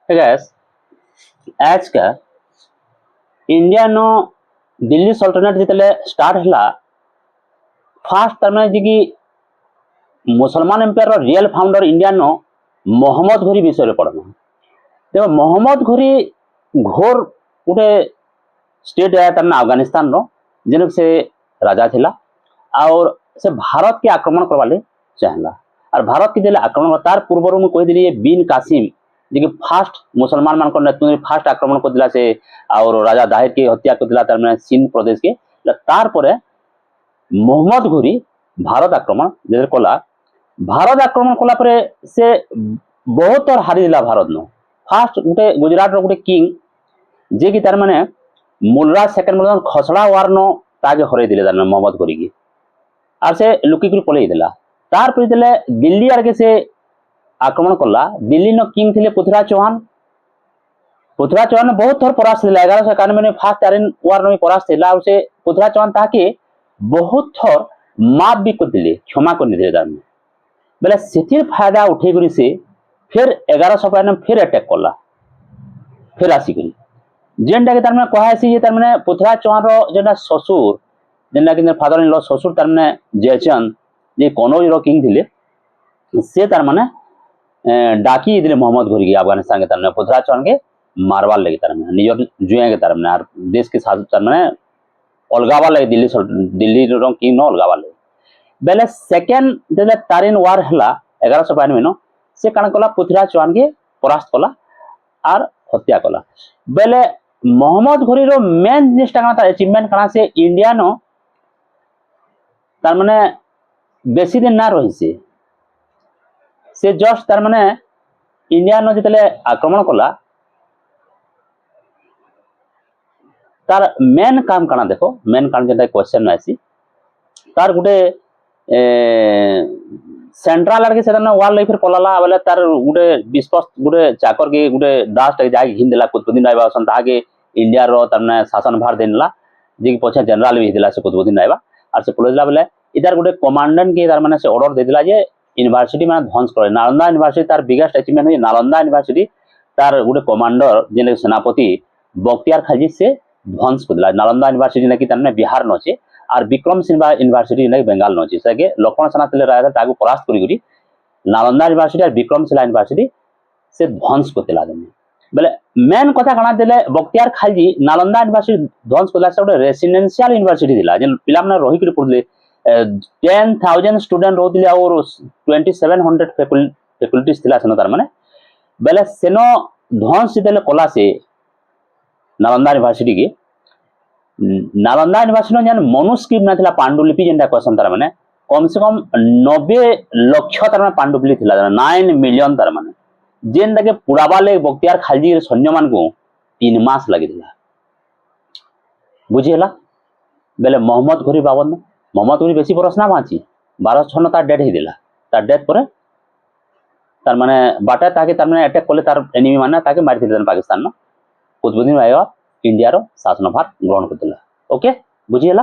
Gas आज का India no Delhi सल्तनत जितले स्टार्ट हला फास्ट तरमाने जी की मुसलमान एम्पायर रियल फाउंडर इंडिया नो मोहम्मद घोरी विषय पढ़ना देखो मोहम्मद घोरी घोर गोटे स्टेट है तरमाने अफगानिस्तान रो जेन से राजा थिला और से भारत के आक्रमण करवाले चाहला और भारत के दिले आक्रमण तार पूर्व में कह दिली बिन कासिम जी फास्ट मुसलमान मान नेतृत्व फास्ट आक्रमण कर दिला से और राजा दाहिर की हत्या कर दिला तार सिंध प्रदेश के तार परे मोहम्मद घोरी भारत आक्रमण जे कला भारत आक्रमण कला परे से बहुत थर हारी दिला भारत नो फास्ट गोटे गुजरात रो गोटे किंग जे कि तार माने मूलराज सेकेंड मतलब खसड़ा वार नो तागे हरई दिले तार मोहम्मद घोरी की और से लुकी कर पलई दिला तार पर दिले दिल्ली आगे से आक्रमण कला दिल्ली नो किंग थिले पृथ्वीराज चौहान बहुत थर परास्त थिला 1191 में फास्ट आयरन वार नो परास्त थिला और से पृथ्वीराज चौहान ताके बहुत थर माफ भी कर दिले क्षमा कर दिले तार में बेले सेतिर फायदा उठे करी से फिर 1152 फिर अटैक कला फिर आसी करी जेनटा के तार में कहा सी जे तार में पृथ्वीराज चौहान रो जेना ससुर जेना कि फादर इन लॉ ससुर तार में जयचंद जे कनौज रो किंग थिले से तार माने डाकी दिले मोहम्मद घोरी की अफगानिस्तान के तार में पृथ्वीराज चौहान के मारवार लगे तार में निजर जुए के तार में और देश के साथ तार में अलगावा लगे दिल्ली रो किंग नो अलगावा लगे बेले सेकेंड जेले तारिन वार हला 1192 नो से काण कला पृथ्वीराज चौहान के परास्त कला और हत्या कला बेले मोहम्मद घोरी रो मेन जिनिसटा काना तार अचीवमेंट काना से इंडिया नो तार माने बेसी दिन ना रही से जस्ट तार माने इंडिया नो जितले आक्रमण कला तार मेन काम काना देखो मेन काम जेटा क्वेश्चन आसी तार गुटे सेंट्रल आर के सेना वार लई फिर पलाला बेले तार गुटे विश्वास गुटे चाकर के गुटे दास टे जाय हिंद देला कुतुबुद्दीन आइबा सन ताके इंडिया रो तारने शासन भार देनला जे कि पछे जनरल भी दिला से कुतुबुद्दीन आइबा और से पुलिसला बेले इधर गुटे कमांडेंट के तार माने से ऑर्डर दे दिला जे यूनिवर्सिटी में ध्वंस करे नालंदा यूनिवर्सिटी तार बिगेस्ट अचीवमेंट है नालंदा यूनिवर्सिटी तार गुटे कमांडर जेने सेनापति बख्तियार खिलजी से ध्वंस कर दिला नालंदा यूनिवर्सिटी ने कि तारने बिहार नो छे और विक्रमशिला यूनिवर्सिटी ने बेंगाल नो छे सके लक्ष्मण सेना तिले राजा तागु परास्त करी करी नालंदा यूनिवर्सिटी और विक्रमशिला यूनिवर्सिटी से ध्वंस कर दिला देने बेले मेन कथा कणा देले बख्तियार खिलजी नालंदा यूनिवर्सिटी ध्वंस करला से गोटे रेसिडेंशियल यूनिवर्सिटी दिला जे पिला माने रही करी पढले 10,000 स्टूडेंट रोदिले और 2700 फैकल्टीज थिला सेनो तार माने बेले सेनो ध्वंस देले कला से नालंदा यूनिवर्सिटी की नालंदा यूनिवर्सिटी जन मनुस्क्रिप्ट ना थिला पांडुलिपि जेनटा क्वेश्चन तार माने कम से कम 90 लाख तार माने पांडुलिपि थिला 9 मिलियन तार माने जेनटा के पुराबा ले बख्तियार खिलजी रे सैन्य मान को 3 मास लागि दिला बुझिला बेले मोहम्मद घोरी बाबन मोहम्मद घोरी बेसी बरस ना बाँची 1206 तार डेथ ही दिला तार डेथ पर तार माने बाटा ताके तार माने अटैक करले तार एनिमी माने ताके मारि दिले पाकिस्तान न कुतुबुद्दीन आइबा इंडिया रो शासनभार ग्रहण कर दिला ओके बुझिला।